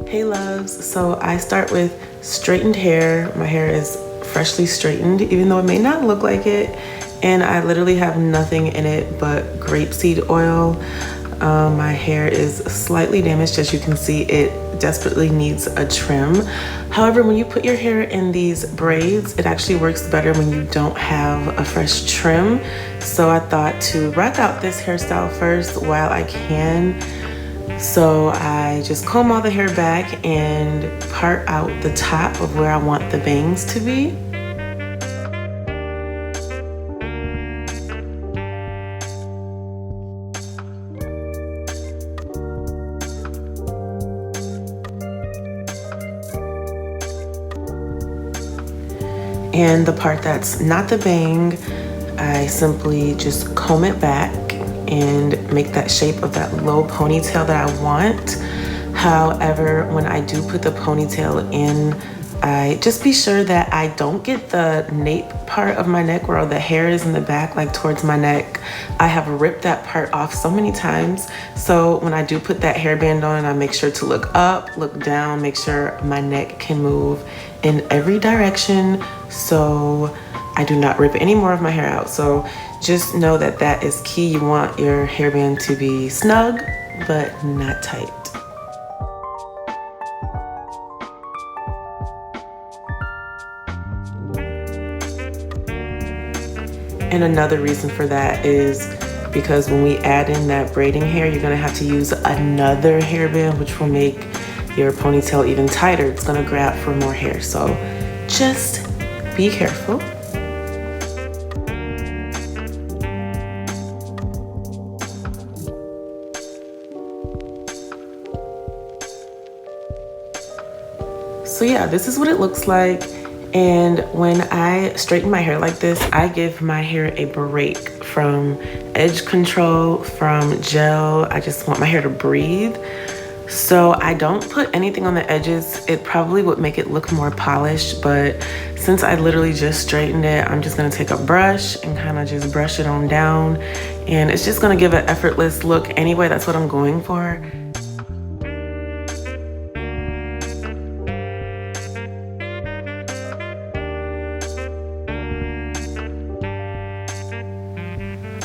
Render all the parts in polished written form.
Hey loves, so I start with straightened hair. My hair is freshly straightened, even though it may not look like it. And I literally have nothing in it but grapeseed oil. My hair is slightly damaged. As you can see, it desperately needs a trim. However, when you put your hair in these braids, it actually works better when you don't have a fresh trim. So I thought to rock out this hairstyle first while I can. So I just comb all the hair back and part out the top of where I want the bangs to be. And the part that's not the bang, I simply just comb it back and make that shape of that low ponytail that I want. However, when I do put the ponytail in, I just be sure that I don't get the nape part of my neck where all the hair is in the back, like towards my neck. I have ripped that part off so many times. So when I do put that hairband on, I make sure to look up, look down, make sure my neck can move in every direction so I do not rip any more of my hair out. So just know that that is key. You want your hairband to be snug, but not tight. And another reason for that is because when we add in that braiding hair, you're gonna have to use another hairband, which will make your ponytail even tighter. It's gonna grab for more hair. So just be careful. So yeah, this is what it looks like. And when I straighten my hair like this, I give my hair a break from edge control, from gel. I just want my hair to breathe. So I don't put anything on the edges. It probably would make it look more polished, but since I literally just straightened it, I'm just gonna take a brush and kind of just brush it on down. And it's just gonna give an effortless look anyway. That's what I'm going for.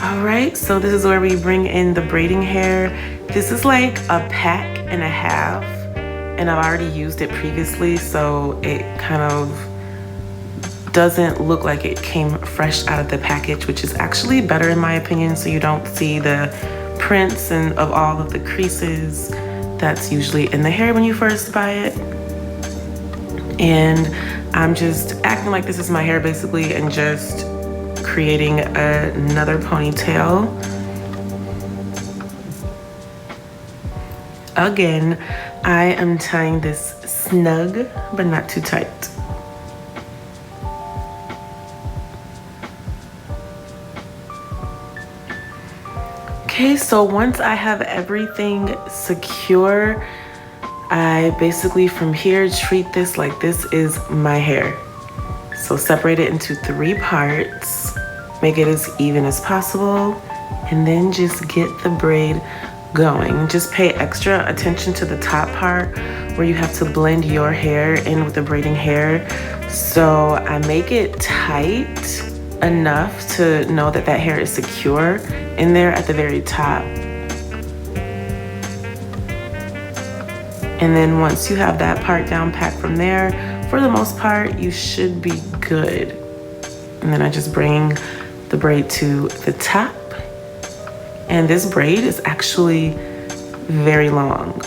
All right, so this is where we bring in the braiding hair. This is like a pack and a half, and I've already used it previously, so it kind of doesn't look like it came fresh out of the package, which is actually better in my opinion, so you don't see the prints and of all of the creases that's usually in the hair when you first buy it. And I'm just acting like this is my hair basically and just creating another ponytail. Again, I am tying this snug, but not too tight. Okay, so once I have everything secure, I basically from here treat this like this is my hair. So separate it into 3 parts, make it as even as possible, and then just get the braid going. Just pay extra attention to the top part where you have to blend your hair in with the braiding hair. So I make it tight enough to know that that hair is secure in there at the very top. And then once you have that part down pat from there, for the most part, you should be good. And then I just bring the braid to the top. And this braid is actually very long.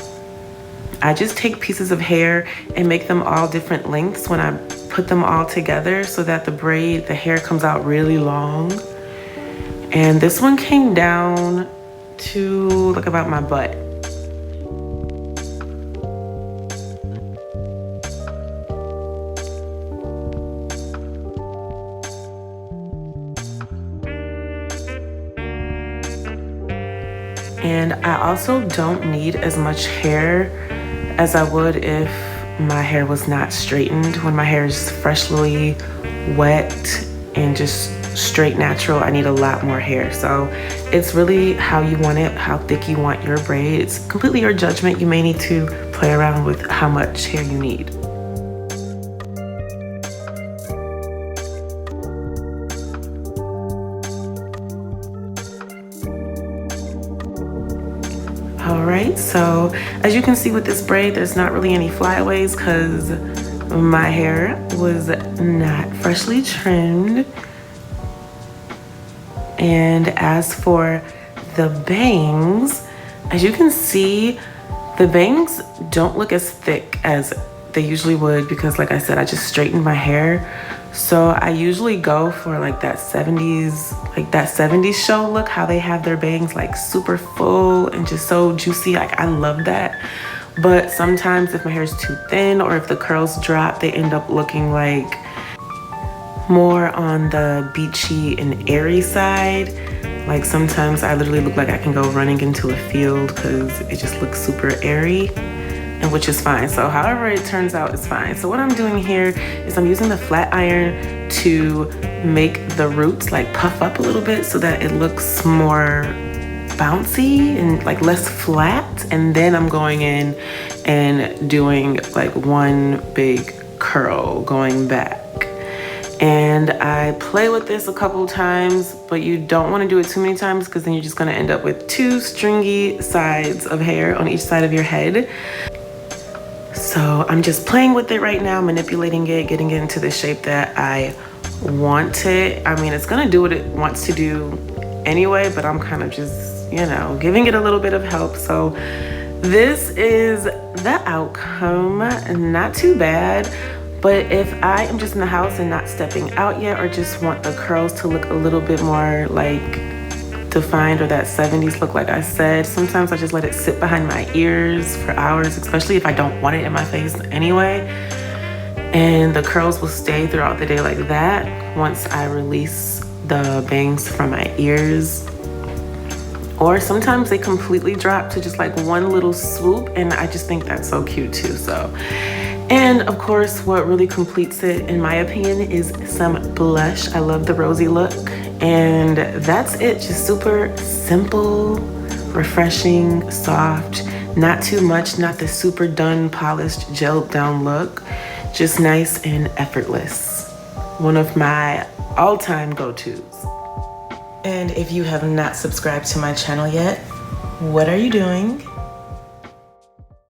I just take pieces of hair and make them all different lengths when I put them all together so that the hair comes out really long. And this one came down to like about my butt. And I also don't need as much hair as I would if my hair was not straightened. When my hair is freshly wet and just straight natural, I need a lot more hair. So it's really how you want it, how thick you want your braid. It's completely your judgment. You may need to play around with how much hair you need. All right, so as you can see with this braid, there's not really any flyaways because my hair was not freshly trimmed. And as for the bangs, as you can see, the bangs don't look as thick as they usually would because, like I said, I just straightened my hair. So I usually go for like that 70s show look, how they have their bangs like super full and just so juicy. Like, I love that. But sometimes if my hair is too thin or if the curls drop, they end up looking like more on the beachy and airy side. Like, sometimes I literally look like I can go running into a field because it just looks super airy, and which is fine. So however it turns out is fine. So what I'm doing here is I'm using the flat iron to make the roots like puff up a little bit so that it looks more bouncy and like less flat. And then I'm going in and doing like one big curl going back. And I play with this a couple times, but you don't want to do it too many times because then you're just going to end up with two stringy sides of hair on each side of your head. So I'm just playing with it right now, manipulating it, getting it into the shape that I want it. I mean, it's going to do what it wants to do anyway, but I'm kind of just, you know, giving it a little bit of help. So this is the outcome. Not too bad. But if I am just in the house and not stepping out yet, or just want the curls to look a little bit more like defined, or that 70s look, like I said, sometimes I just let it sit behind my ears for hours, especially if I don't want it in my face anyway. And the curls will stay throughout the day like that once I release the bangs from my ears. Or sometimes they completely drop to just like one little swoop, and I just think that's so cute too. So, and of course, what really completes it, in my opinion, is some blush. I love the rosy look. And that's it. Just super simple, refreshing, soft, not too much, not the super done, polished, gelled down look. Just nice and effortless. One of my all-time go-tos. And if you have not subscribed to my channel yet, what are you doing?